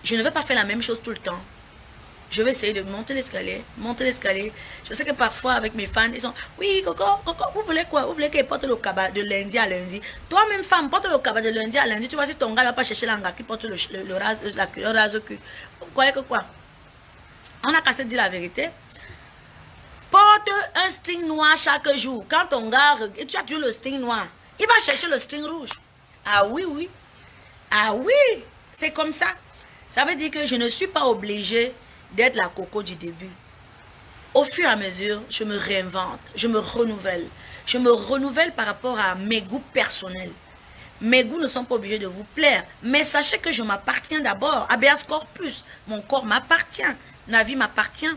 je ne vais pas faire la même chose tout le temps. Je vais essayer de monter l'escalier, monter l'escalier. Je sais que parfois, avec mes fans, ils sont, oui, Coco, vous voulez quoi? Vous voulez qu'il porte le cabas de lundi à lundi? Toi-même, femme, porte le cabas de lundi à lundi. Tu vois, si ton gars ne va pas chercher l'anga qui porte le rase-cul. Vous croyez que quoi? On a qu'à se dire la vérité. Porte un string noir chaque jour. Quand ton gars, tu as toujours le string noir, il va chercher le string rouge. Ah oui, oui. Ah oui, c'est comme ça. Ça veut dire que je ne suis pas obligée d'être la Coco du début. Au fur et à mesure, je me réinvente, je me renouvelle. Je me renouvelle par rapport à mes goûts personnels. Mes goûts ne sont pas obligés de vous plaire. Mais sachez que je m'appartiens d'abord. Habeas corpus. Mon corps m'appartient. Ma vie m'appartient.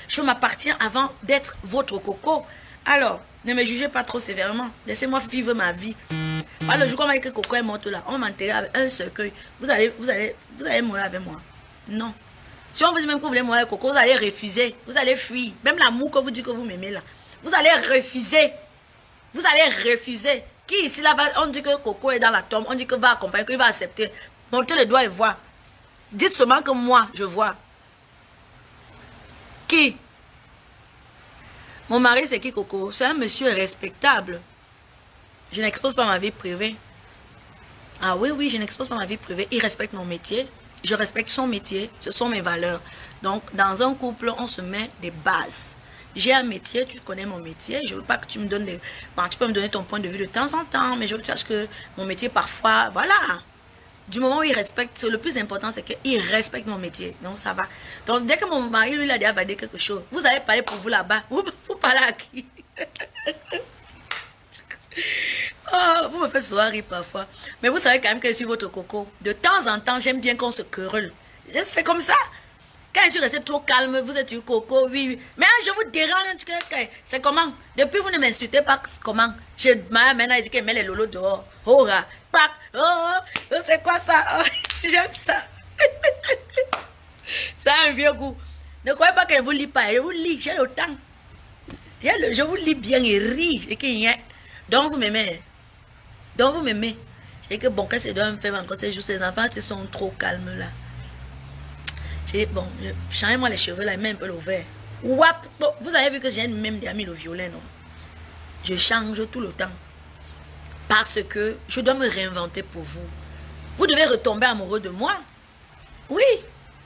Je m'appartiens avant d'être votre Coco. Alors, ne me jugez pas trop sévèrement. Laissez-moi vivre ma vie. Pas le jour qu'on m'a dit que Coco est morte là, on m'enterrer avec un cercueil. Vous allez mourir avec moi. Non. Si on vous dit même que vous voulez mourir avec Coco, vous allez refuser. Vous allez fuir. Même l'amour que vous dites que vous m'aimez là. Vous allez refuser. Vous allez refuser. Qui ici là-bas, on dit que Coco est dans la tombe, on dit que va accompagner, qu'il va accepter. Montez le doigt et voir. Dites seulement que moi, je vois. Qui? Mon mari, c'est qui, Coco? C'est un monsieur respectable. Je n'expose pas ma vie privée. Ah oui, oui, je n'expose pas ma vie privée. Il respecte mon métier. Je respecte son métier. Ce sont mes valeurs. Donc, dans un couple, on se met des bases. J'ai un métier, tu connais mon métier. Je ne veux pas que tu me donnes des... Bon, tu peux me donner ton point de vue de temps en temps, mais je veux que tu saches que mon métier, parfois, voilà. Du moment où il respecte, le plus important, c'est qu'il respecte mon métier. Donc, ça va. Donc, dès que mon mari, lui, il a déjà validé quelque chose, vous allez parler pour vous là-bas. Vous parlez à qui? Oh, vous me faites souvent rire parfois. Mais vous savez quand même que je suis votre Coco. De temps en temps, j'aime bien qu'on se querelle. C'est comme ça. Quand je suis resté trop calme, vous êtes une Coco, oui, oui. Mais je vous dérange. C'est comment? Depuis, vous ne m'insultez pas. Comment? Maintenant, il dit qu'elle met les lolos dehors. Oh, pac. Oh, c'est quoi ça? Oh, j'aime ça. Ça a un vieux goût. Ne croyez pas que je vous lis pas. Je vous lis. J'ai le temps. Je vous lis bien et ris. Donc, vous m'aimez. Donc, vous m'aimez. J'ai dit que bon, qu'est-ce que je dois me faire encore ces jours? Ces enfants, ils sont trop calmes là. J'ai dit, bon, changez-moi les cheveux là, et mets un peu le vert. Wap, vous avez vu que j'ai même mis le violet, non? Je change tout le temps. Parce que je dois me réinventer pour vous. Vous devez retomber amoureux de moi. Oui.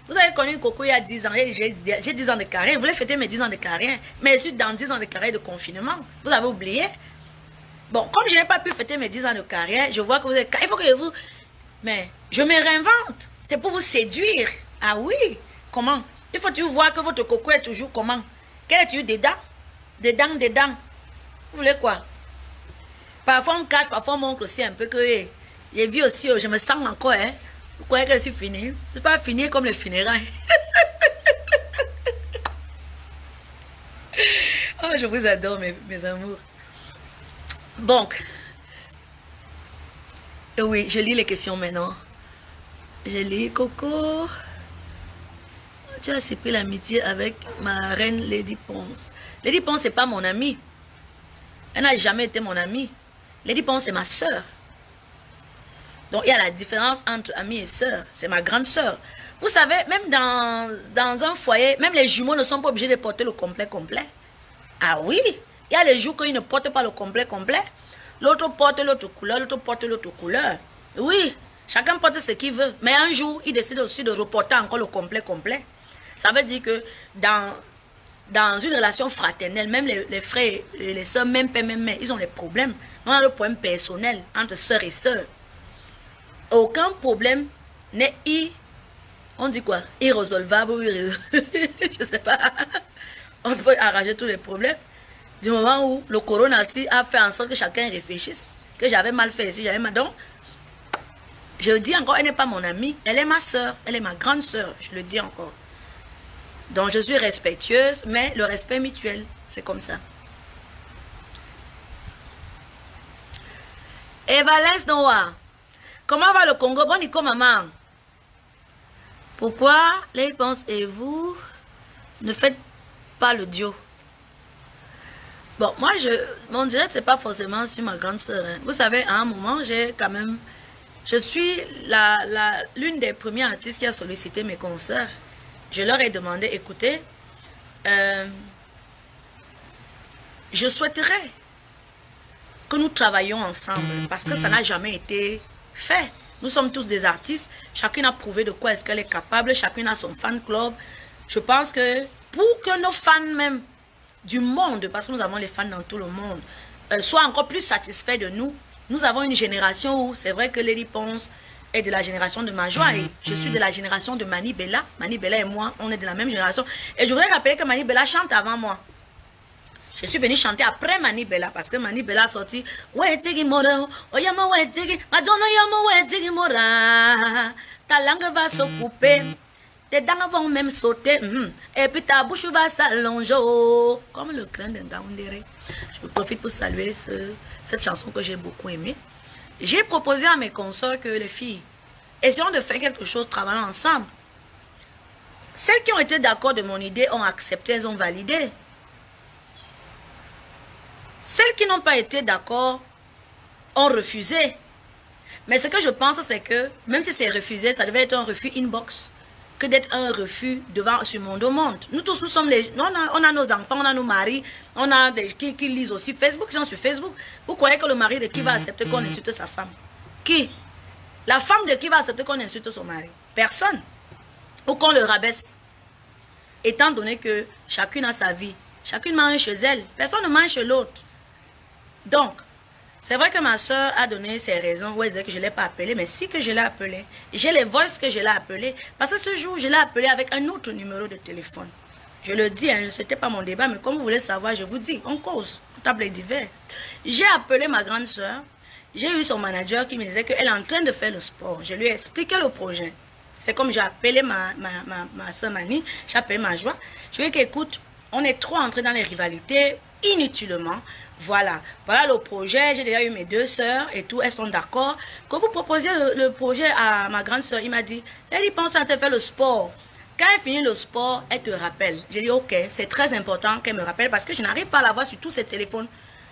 Vous avez connu Coco il y a 10 ans. J'ai 10 ans de carrière. Vous voulez fêter mes 10 ans de carrière. Mais je suis dans 10 ans de carrière de confinement. Vous avez oublié? Bon, comme je n'ai pas pu fêter mes 10 ans de carrière, je vois que vous êtes... Il faut que vous... Mais je me réinvente. C'est pour vous séduire. Ah oui. Comment? Il faut toujours voir que votre Coco est toujours comment? Quel est-tu dedans? Dedans. Vous voulez quoi? Parfois on cache, parfois on montre aussi un peu que j'ai vu aussi, je me sens encore, hein. Vous croyez que je suis finie? Je ne suis pas finie comme les funérailles. Oh, je vous adore, mes amours. Donc, oui, je lis les questions maintenant. Je lis, Coco. Tu as pris l'amitié avec ma reine Lady Ponce. Lady Ponce, c'est pas mon amie. Elle n'a jamais été mon amie. Lady Ponce, c'est ma soeur. Donc, il y a la différence entre amie et soeur. C'est ma grande soeur. Vous savez, même dans un foyer, même les jumeaux ne sont pas obligés de porter le complet. Ah oui, il y a les jours qu'ils ne portent pas le complet. L'autre porte l'autre couleur, l'autre porte l'autre couleur. Oui, chacun porte ce qu'il veut. Mais un jour, il décide aussi de reporter encore le complet. Ça veut dire que dans une relation fraternelle, même les frères et les soeurs, même père, même mère, ils ont des problèmes. On a le problème personnel entre soeurs et soeurs. Aucun problème n'est on dit quoi? Irrésolvable ou je sais pas. On peut arranger tous les problèmes. Du moment où le corona a fait en sorte que chacun réfléchisse, que j'avais mal fait ici, j'avais mal. Donc, je dis encore, elle n'est pas mon amie, elle est ma soeur, elle est ma grande soeur, je le dis encore. Donc, je suis respectueuse, mais le respect mutuel, c'est comme ça. Et Valence Noah, comment va le Congo? Bon, Nico, maman. Pourquoi les penses et vous ne faites pas le duo? Bon, moi, mon direct, c'est pas forcément sur ma grande soeur. Hein. Vous savez, à un moment, j'ai quand même Je suis l'une des premières artistes qui a sollicité mes concerts. Je leur ai demandé, écoutez, je souhaiterais que nous travaillions ensemble parce que ça n'a jamais été fait. Nous sommes tous des artistes, chacune a prouvé de quoi est-ce qu'elle est capable, chacune a son fan club. Je pense que pour que nos fans même du monde, parce que nous avons les fans dans tout le monde, soient encore plus satisfaits de nous, nous avons une génération où c'est vrai que Lady Ponce est de la génération de Majwa et je suis de la génération de Mani Bella. Mani Bella et moi, on est de la même génération. Et je voudrais rappeler que Mani Bella chante avant moi. Je suis venue chanter après Mani Bella parce que Mani Bella a sorti Wetigi Mora, Oyama Wetigi, Madonna Yama Wetigi Mora. Ta langue va se couper, tes dents vont même sauter, et puis ta bouche va s'allonger comme le crâne d'un Gaoundéré. Je profite pour saluer cette chanson que j'ai beaucoup aimée. J'ai proposé à mes consoeurs que les filles, essayons de faire quelque chose, travaillons ensemble. Celles qui ont été d'accord de mon idée ont accepté, elles ont validé. Celles qui n'ont pas été d'accord ont refusé. Mais ce que je pense, c'est que même si c'est refusé, ça devait être un refus inbox que d'être un refus devant sur mon monde. Nous tous, nous sommes les... On a nos enfants, on a nos maris, on a des qui lisent aussi Facebook, qui sont sur Facebook. Vous croyez que le mari de qui va accepter qu'on insulte sa femme? Qui? La femme de qui va accepter qu'on insulte son mari? Personne. Ou qu'on le rabaisse. Étant donné que chacune a sa vie. Chacune mange chez elle. Personne ne mange chez l'autre. Donc, c'est vrai que ma soeur a donné ses raisons où elle disait que je ne l'ai pas appelée, mais si que je l'ai appelée. J'ai les voices que je l'ai appelée. Parce que ce jour, je l'ai appelée avec un autre numéro de téléphone. Je le dis, hein, ce n'était pas mon débat, mais comme vous voulez savoir, je vous dis, on cause, table est divers. J'ai appelé ma grande soeur. J'ai eu son manager qui me disait qu'elle est en train de faire le sport. Je lui ai expliqué le projet. C'est comme j'ai appelé ma soeur Mani, j'ai appelé ma joie. Je lui ai dit qu'écoute, on est trop entrés dans les rivalités inutilement. Voilà le projet. J'ai déjà eu mes deux sœurs et tout, elles sont d'accord. Quand vous proposez le projet à ma grande sœur, il m'a dit, elle pense à te faire le sport. Quand elle finit le sport, elle te rappelle. J'ai dit, ok, c'est très important qu'elle me rappelle parce que je n'arrive pas à la voir sur tous ses téléphones.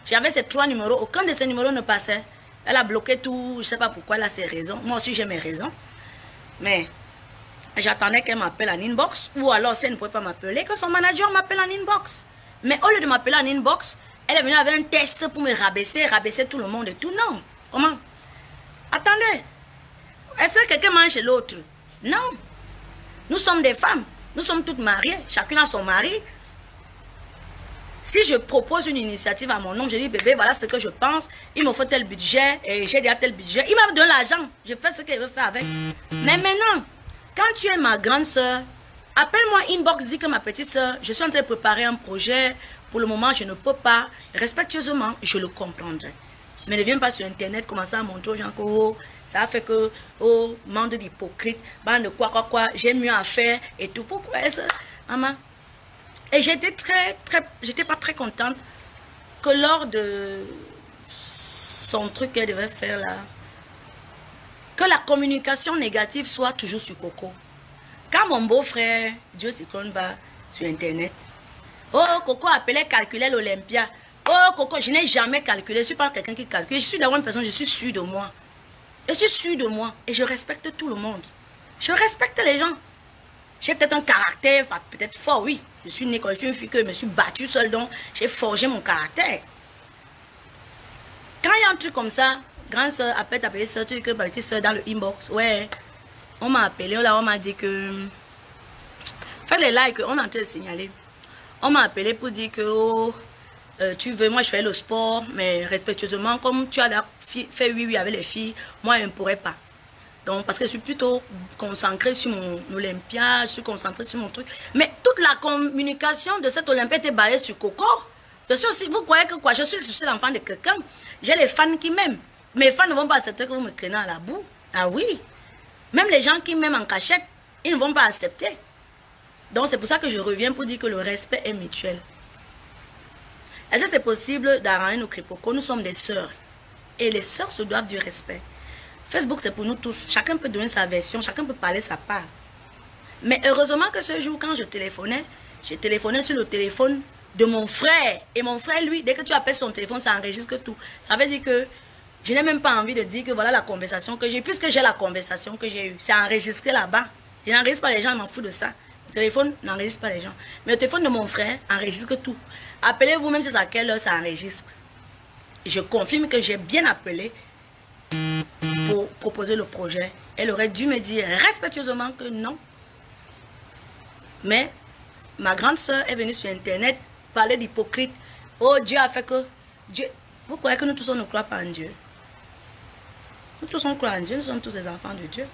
J'avais ces 3 numéros, aucun de ces numéros ne passait. Elle a bloqué tout, je ne sais pas pourquoi, elle a ses raisons. Moi aussi, j'ai mes raisons. Mais j'attendais qu'elle m'appelle en inbox ou alors si elle ne pouvait pas m'appeler, que son manager m'appelle en inbox. Mais au lieu de m'appeler en inbox, elle est venue avec un test pour me rabaisser tout le monde et tout. Non. Comment? Attendez. Est-ce que quelqu'un mange chez l'autre? Non. Nous sommes des femmes. Nous sommes toutes mariées. Chacune a son mari. Si je propose une initiative à mon nom, je dis, bébé, voilà ce que je pense. Il me faut tel budget et j'ai déjà tel budget. Il m'a donné l'argent. Je fais ce qu'il veut faire avec. Mais maintenant, quand tu es ma grande soeur, appelle-moi inbox, dis que ma petite soeur, je suis en train de préparer un projet. Pour le moment, je ne peux pas. Respectueusement, je le comprendrai. Mais ne viens pas sur Internet commencer à montrer aux gens que oh, ça fait que, oh, bande d'hypocrites, bande de quoi, j'ai mieux à faire et tout. Pourquoi ça, maman? Et j'étais j'étais pas très contente que lors de son truc qu'elle devait faire là, que la communication négative soit toujours sur Coco. Quand mon beau-frère, Dieu Cyclone, va sur Internet, oh, Coco appelait calculer l'Olympia. Oh, Coco, je n'ai jamais calculé. Je ne suis pas quelqu'un qui calcule. Je suis d'abord une personne, je suis sûre de moi. Je suis sûre de moi. Et je respecte tout le monde. Je respecte les gens. J'ai peut-être un caractère, peut-être fort, oui. Je suis née, je suis une fille que je me suis battue seule, donc j'ai forgé mon caractère. Quand il y a un truc comme ça, grande soeur appelle ta petite soeur, tu dis que ma petite soeur dans le inbox, ouais, on m'a appelé, là, on m'a dit que... Faites les likes, on est en train de signaler. On m'a appelé pour dire que oh, tu veux, moi je fais le sport, mais respectueusement, comme tu as fait oui avec les filles, moi je ne pourrais pas. Donc, parce que je suis plutôt concentrée sur mon Olympia, je suis concentrée sur mon truc. Mais toute la communication de cette Olympia était basée sur Coco. Je suis aussi, vous croyez que quoi? Je suis l'enfant de quelqu'un. J'ai les fans qui m'aiment. Mes fans ne vont pas accepter que vous me traînez à la boue. Ah oui. Même les gens qui m'aiment en cachette, ils ne vont pas accepter. Donc, c'est pour ça que je reviens pour dire que le respect est mutuel. Est-ce que c'est possible d'arranger nos crépocos? Nous sommes des sœurs. Et les sœurs se doivent du respect. Facebook, c'est pour nous tous. Chacun peut donner sa version, chacun peut parler sa part. Mais heureusement que ce jour, quand je téléphonais, j'ai téléphoné sur le téléphone de mon frère. Et mon frère, lui, dès que tu appelles son téléphone, ça enregistre tout. Ça veut dire que Je n'ai même pas envie de dire que voilà la conversation que j'ai, puisque j'ai la conversation que j'ai eue. C'est enregistré là-bas. Je n'enregistre pas les gens, je m'en fous de ça. Le téléphone n'enregistre pas les gens. Mais le téléphone de mon frère enregistre tout. Appelez-vous même si c'est à quelle heure ça enregistre. Je confirme que j'ai bien appelé pour proposer le projet. Elle aurait dû me dire respectueusement que non. Mais ma grande soeur est venue sur Internet parler d'hypocrite. Oh, Dieu a fait que... Dieu... Vous croyez que nous tous on ne croit pas en Dieu? Nous tous on croit en Dieu, nous sommes tous des enfants de Dieu.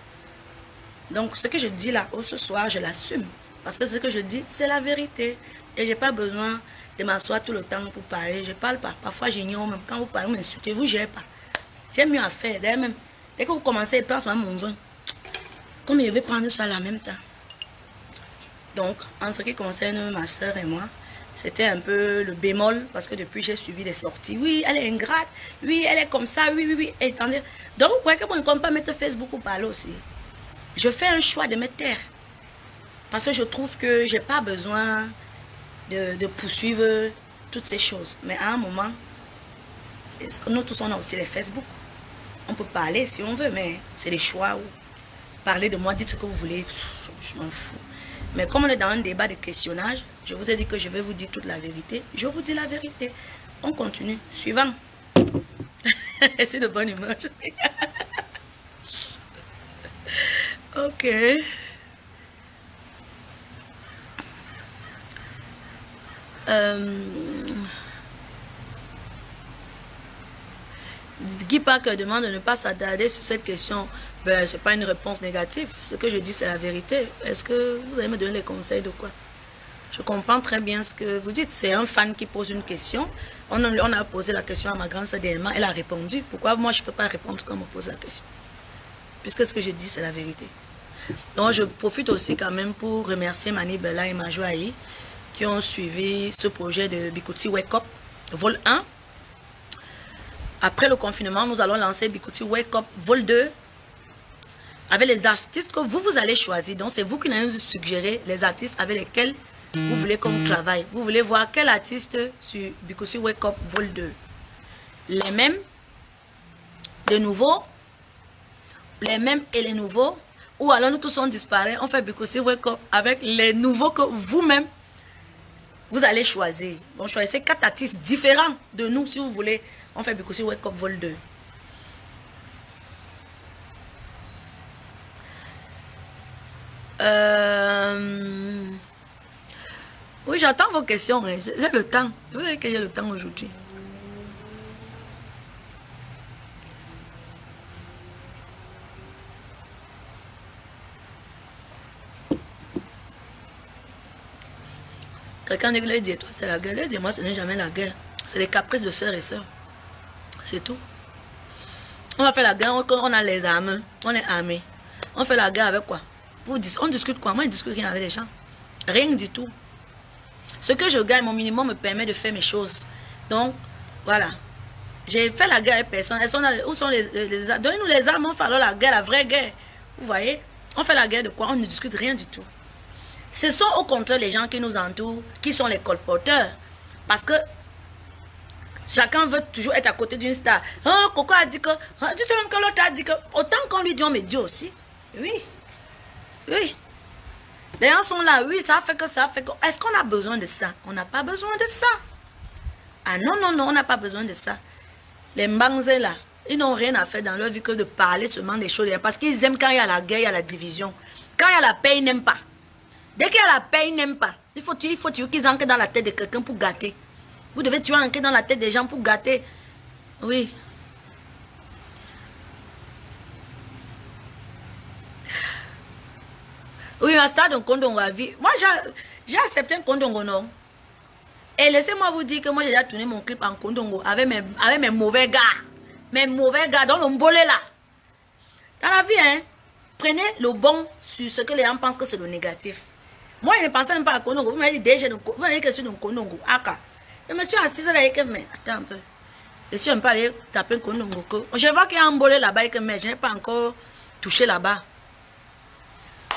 Donc ce que je dis là, ce soir, je l'assume. Parce que ce que je dis, c'est la vérité. Et je n'ai pas besoin de m'asseoir tout le temps pour parler. Je ne parle pas. Parfois j'ignore même. Quand vous parlez, vous m'insultez, vous ne gérez pas. J'ai mieux à faire. D'ailleurs même, dès que vous commencez, je pense à mon besoin. Comme je vais prendre ça en même temps. Donc, en ce qui concerne ma soeur et moi, c'était un peu le bémol, parce que depuis j'ai suivi des sorties. Oui, elle est ingrate, oui, elle est comme ça, oui, oui, oui. Attendez. Donc, vous croyez que moi, je ne compte pas mettre Facebook pour parler aussi. Je fais un choix de me taire. Parce que je trouve que je n'ai pas besoin de poursuivre toutes ces choses. Mais à un moment, nous tous, on a aussi les Facebook. On peut parler si on veut, mais c'est des choix. Où parler de moi, dites ce que vous voulez, je m'en fous. Mais comme on est dans un débat de questionnage, je vous ai dit que je vais vous dire toute la vérité. Je vous dis la vérité. On continue. Suivant. C'est de bonne humeur. Ok. Guy Parker demande de ne pas s'attarder sur cette question. Ben, ce n'est pas une réponse négative. Ce que je dis, c'est la vérité. Est-ce que vous allez me donner des conseils de quoi? Je comprends très bien ce que vous dites. C'est un fan qui pose une question. On a posé la question à ma grande sœur Delma. Elle a répondu. Pourquoi moi, je ne peux pas répondre quand on me pose la question? Puisque ce que je dis, c'est la vérité. Donc, je profite aussi quand même pour remercier Mani Bella et Majo Aïe qui ont suivi ce projet de Bikuti Wake Up, vol 1. Après le confinement, nous allons lancer Bikuti Wake Up, vol 2, avec les artistes que vous allez choisir. Donc, c'est vous qui allez nous suggérer les artistes avec lesquels vous voulez qu'on travaille. Vous voulez voir quel artiste sur Bikuti Wake Up, vol 2. Les mêmes, de nouveau, les mêmes et les nouveaux. Ou alors nous tous on disparaît, on fait Bikuti Wake Up avec les nouveaux que vous-même, vous allez choisir. Bon, choisissez 4 artistes différents de nous si vous voulez. On fait Bikuti Wake Up vol 2. Oui, j'attends vos questions. J'ai le temps. Vous savez que j'ai le temps aujourd'hui. Quelqu'un lui dit, toi c'est la guerre. Il dit, moi ce n'est jamais la guerre. C'est les caprices de sœurs et sœurs. C'est tout. On va faire la guerre, on a les armes. On est armés. On fait la guerre avec quoi? On discute quoi? Moi je ne discute rien avec les gens. Rien du tout. Ce que je gagne, mon minimum me permet de faire mes choses. Donc, voilà. J'ai fait la guerre avec personne. Où sont les donnez-nous les armes, on fait alors la guerre, la vraie guerre. Vous voyez? On fait la guerre de quoi? On ne discute rien du tout. Ce sont au contraire les gens qui nous entourent, qui sont les colporteurs. Parce que chacun veut toujours être à côté d'une star. Oh, Coco a dit que... Tu sais même que l'autre a dit que... Autant qu'on lui dit, on me dit aussi. Oui. Oui. Les gens sont là, oui, ça fait que ça fait que... Est-ce qu'on a besoin de ça? On n'a pas besoin de ça. Ah non, non, non, on n'a pas besoin de ça. Les Mbanzé là, ils n'ont rien à faire dans leur vie que de parler seulement des choses. Parce qu'ils aiment quand il y a la guerre, il y a la division. Quand il y a la paix, ils n'aiment pas. Dès qu'il y a la paix, ils n'aiment pas. Il faut qu'ils entrent dans la tête de quelqu'un pour gâter. Vous devez tuer entrer dans la tête des gens pour gâter. Oui. Oui, un stade de Kondongo à vie. Moi, j'ai accepté un Kondongo, non. Et laissez-moi vous dire que moi, j'ai déjà tourné mon clip en Kondongo avec mes mauvais gars. Mes mauvais gars dans le mbolé là. Dans la vie, hein, prenez le bon sur ce que les gens pensent que c'est le négatif. Moi, je ne pensais même pas à Kondongo. Vous m'avez dit déjà, vous m'avez dit que je suis dans Kondongo. Aka. Je me suis assise là avec mais attends un peu. Je suis un peu allé taper Kondongo. Je vois qu'il y a un bolé là-bas mais je n'ai pas encore touché là-bas.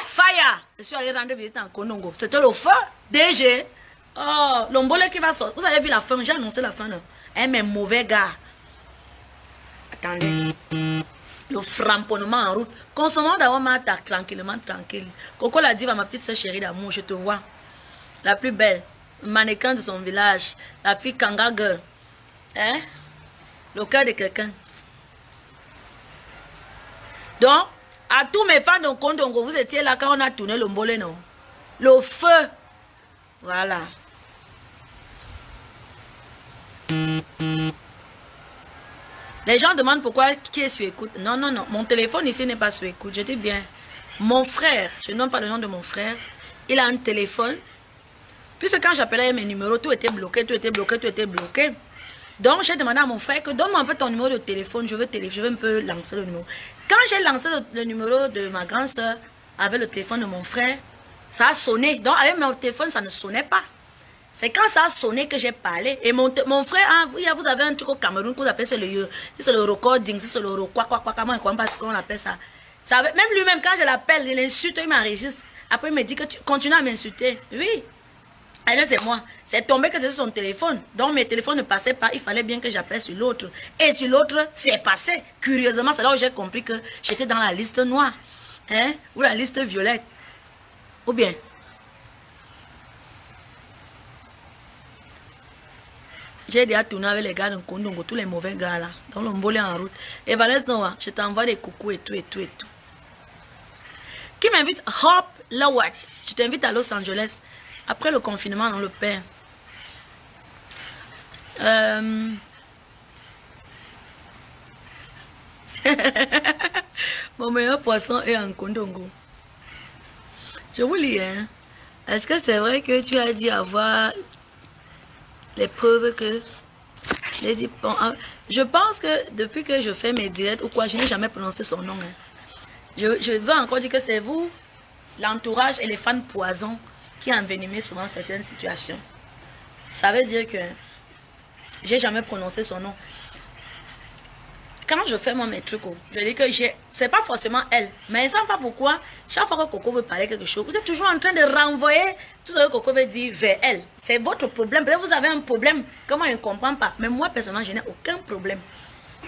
Fire! Je suis allé rendre visite en Kondongo. C'était le feu. DG. Oh, l'ombolé qui va sortir. Vous avez vu la fin? J'ai annoncé la fin. Là. Eh, mais mauvais gars. Attendez. Le framponnement en route. Consommons d'abord ma tarte tranquillement, tranquille. Coco l'a dit à ma petite soeur chérie d'amour, je te vois. La plus belle. Mannequin de son village. La fille Kanga Girl. Hein? Le cœur de quelqu'un. Donc, à tous mes fans de Kondongo, vous étiez là quand on a tourné le mbolé, non? Le feu. Voilà. Les gens demandent pourquoi qui est sur écoute. Non, non, non. Mon téléphone ici n'est pas sur écoute. Je dis bien. Mon frère, je ne donne pas le nom de mon frère. Il a un téléphone. Puisque quand j'appelais mes numéros, tout était bloqué, tout était bloqué, tout était bloqué. Donc, j'ai demandé à mon frère que donne-moi un peu ton numéro de téléphone. Je veux un peu lancer le numéro. Quand j'ai lancé le numéro de ma grande soeur avec le téléphone de mon frère, ça a sonné. Donc, avec mon téléphone, ça ne sonnait pas. C'est quand ça a sonné que j'ai parlé. Et mon frère, ah, vous avez un truc au Cameroun que vous appelez le recording, c'est le comment on appelle ça. Même lui-même, quand je l'appelle, il insulte, il m'enregistre. Après, il me dit que tu continues à m'insulter. Oui. Et là, c'est moi. C'est tombé que c'est sur son téléphone. Donc, mes téléphones ne passaient pas. Il fallait bien que j'appelle sur l'autre. Et sur l'autre, c'est passé. Curieusement, c'est là où j'ai compris que j'étais dans la liste noire. Hein? Ou la liste violette. Ou bien... J'ai déjà tourné avec les gars de Kondongo, tous les mauvais gars là, dans le mbolé en route. Et Vanessa Noah, je t'envoie des coucous et tout, et tout, et tout. Qui m'invite? Hop Lawat. Je t'invite à Los Angeles. Après le confinement, on le perd. Mon meilleur poisson est en Kondongo. Je vous lis, hein. Est-ce que c'est vrai que tu as dit avoir... les preuves que je pense que depuis que je fais mes directs ou quoi, je n'ai jamais prononcé son nom. Hein. Je veux encore dire que c'est vous, l'entourage et les fans poison qui envenimaient souvent certaines situations. Ça veut dire que j'ai jamais prononcé son nom. Quand je fais moi mes trucs, je dis que c'est pas forcément elle, mais elle ne sait pas pourquoi. Chaque fois que Coco veut parler quelque chose, vous êtes toujours en train de renvoyer tout ce que Coco veut dire vers elle. C'est votre problème. Peut-être que vous avez un problème que moi je ne comprends pas. Mais moi, personnellement, je n'ai aucun problème.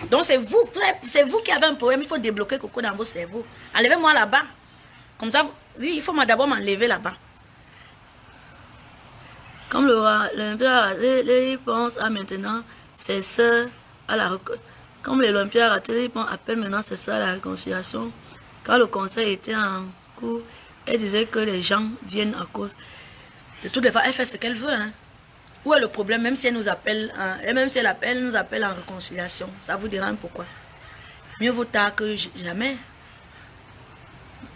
Donc c'est vous qui avez un problème. Il faut débloquer Coco dans vos cerveaux. Enlevez-moi là-bas. Comme ça, oui, il faut d'abord m'enlever là-bas. Comme il pense à maintenant, c'est ça à la comme l'Olympia a raté, on appelle maintenant c'est ça la réconciliation. Quand le conseil était en cours, elle disait que les gens viennent à cause de toutes les fois. Elle fait ce qu'elle veut. Hein. Où est le problème? Même si elle nous appelle, et même si elle nous appelle en réconciliation, ça vous dérange pourquoi? Mieux vaut tard que jamais.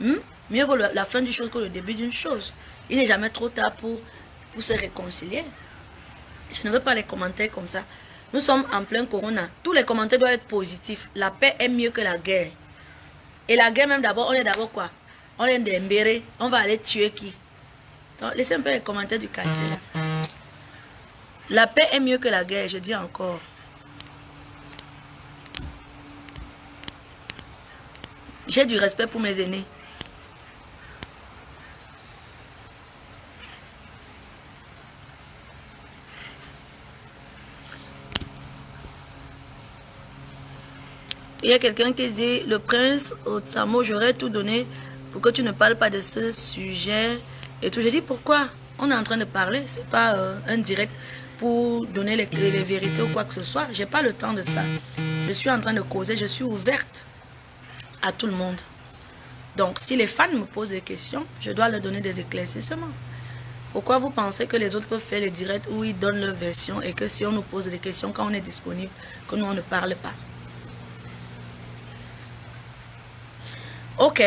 Mieux vaut la fin d'une chose que le début d'une chose. Il n'est jamais trop tard pour se réconcilier. Je ne veux pas les commentaires comme ça. Nous sommes en plein corona. Tous les commentaires doivent être positifs. La paix est mieux que la guerre. Et la guerre même d'abord, on est d'abord quoi? On est d'embéré. On va aller tuer qui? Donc, laissez un peu les commentaires du quartier. Là. La paix est mieux que la guerre, je dis encore. J'ai du respect pour mes aînés. Il y a quelqu'un qui dit, le prince Otsamo, j'aurais tout donné pour que tu ne parles pas de ce sujet. Et tout. Je dis, pourquoi? On est en train de parler. Ce n'est pas un direct pour donner les vérités ou quoi que ce soit. Je n'ai pas le temps de ça. Je suis en train de causer. Je suis ouverte à tout le monde. Donc, si les fans me posent des questions, je dois leur donner des éclaircissements. Pourquoi vous pensez que les autres peuvent faire les directs où ils donnent leur version et que si on nous pose des questions quand on est disponible, que nous on ne parle pas? Ok.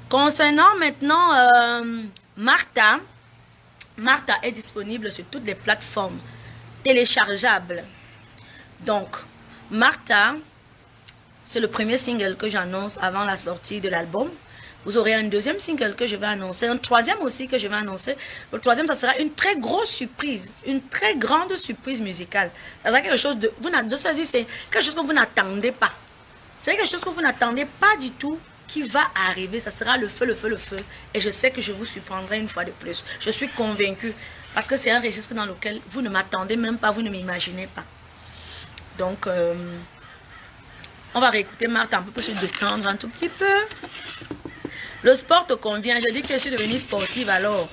Concernant maintenant Martha est disponible sur toutes les plateformes téléchargeables. Donc, Martha, c'est le premier single que j'annonce avant la sortie de l'album. Vous aurez un deuxième single que je vais annoncer, un troisième aussi que je vais annoncer. Le troisième, ça sera une très grosse surprise, une très grande surprise musicale. Ça sera quelque chose de... c'est quelque chose que vous n'attendez pas. C'est quelque chose que vous n'attendez pas du tout qui va arriver. Ça sera le feu, le feu, le feu. Et je sais que je vous surprendrai une fois de plus. Je suis convaincue. Parce que c'est un registre dans lequel vous ne m'attendez même pas, vous ne m'imaginez pas. Donc, On va réécouter Marthe un peu pour se détendre un tout petit peu. Le sport te convient. Je dis que je suis devenue sportive alors.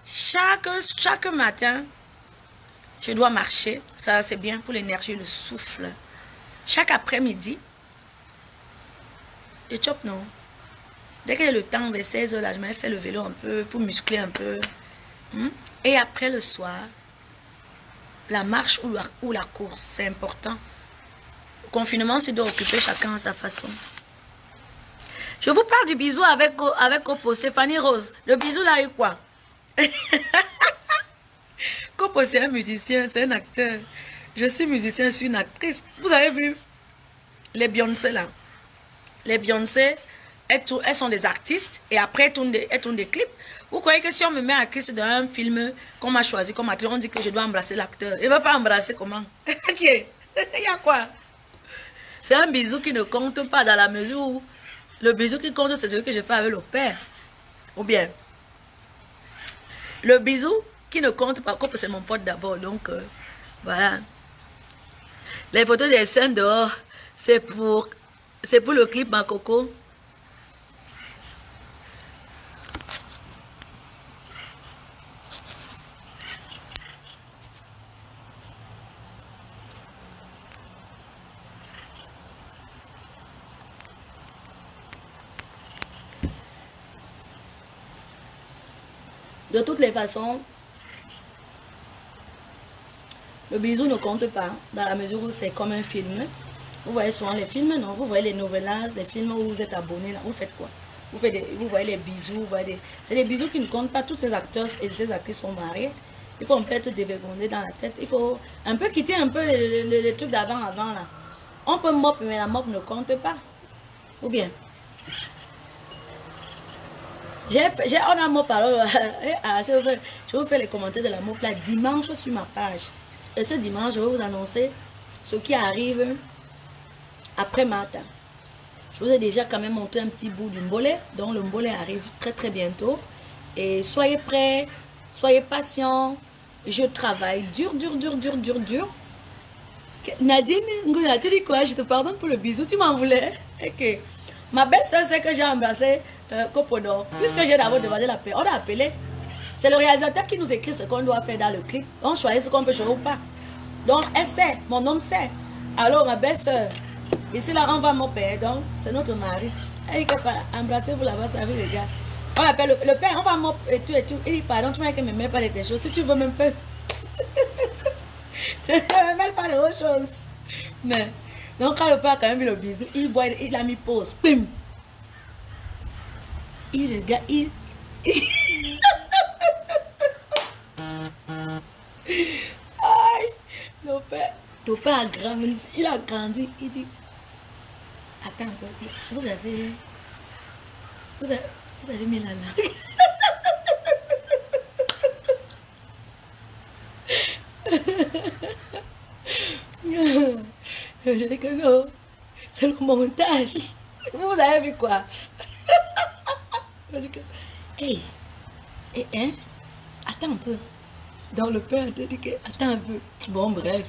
Chaque matin, je dois marcher. Ça, c'est bien pour l'énergie, le souffle. Chaque après-midi, je chope, non. Dès que j'ai le temps, vers 16 h, là, je m'avais fait le vélo un peu pour muscler un peu. Et après le soir, la marche ou la course, c'est important. Le confinement, c'est d'occuper chacun à sa façon. Je vous parle du bisou avec Copo, Stéphanie Rose. Le bisou là, eu quoi? Copo, c'est un musicien, c'est un acteur. Je suis musicien, je suis une actrice. Vous avez vu les Beyoncé là? Les Beyoncé, elles sont des artistes et après elles tournent des clips. Vous croyez que si on me met actrice dans un film qu'on m'a choisi comme actrice, on dit que je dois embrasser l'acteur. Il ne va pas embrasser comment? Ok. Il y a quoi? C'est un bisou qui ne compte pas dans la mesure où le bisou qui compte, c'est celui que je fais avec le père. Ou bien, le bisou qui ne compte pas, comme c'est mon pote d'abord. Donc, voilà. Les photos des scènes dehors, c'est pour le clip ma coco. De toutes les façons, le bisou ne compte pas dans la mesure où c'est comme un film. Vous voyez souvent les films, non? Vous voyez les novellas, les films où vous êtes abonné, là. Vous faites quoi? Vous voyez les bisous, c'est les bisous qui ne comptent pas. Tous ces acteurs et ces actrices sont mariés. Il faut un peu être dévergondé dans la tête. Il faut un peu quitter un peu les trucs d'avant là. On peut mop, mais la mop ne compte pas. Ou bien? On a mop alors. Je vous fais les commentaires de la mop là dimanche sur ma page. Et ce dimanche, je vais vous annoncer ce qui arrive après Martha. Je vous ai déjà quand même montré un petit bout du mbolet. Donc le mbolet arrive très très bientôt. Et soyez prêts, soyez patients. Je travaille dur. Nadine, tu dis quoi? Je te pardonne pour le bisou, tu m'en voulais? Ok. Ma belle-sœur, c'est que j'ai embrassé Copodo. Puisque j'ai d'abord demandé la paix, on a appelé. C'est le réalisateur qui nous écrit ce qu'on doit faire dans le clip. On choisit ce qu'on peut jouer ou pas. Donc, elle sait, mon homme sait. Alors, ma belle-sœur, ici là, on va mon père. Donc, c'est notre mari. Et embrassez-vous là-bas, ça veut les gars. On appelle le père, on va mon et tout. Il dit, pardon, tu m'as dit que ne me mets pas les choses. Si tu veux me faire. Je ne me mêle pas de autre chose. Mais, donc, quand le père a quand même vu le bisou, il a mis pause. Bim! Il regarde, Aïe! Le père a grandi, il a grandi, il dit, attends un peu, vous avez mis la langue. Je dis que non, c'est le montage. Vous avez vu quoi? Je dis que, hey, hein? Attends un peu. Dans le père te dit que, attends un peu. Bon, bref.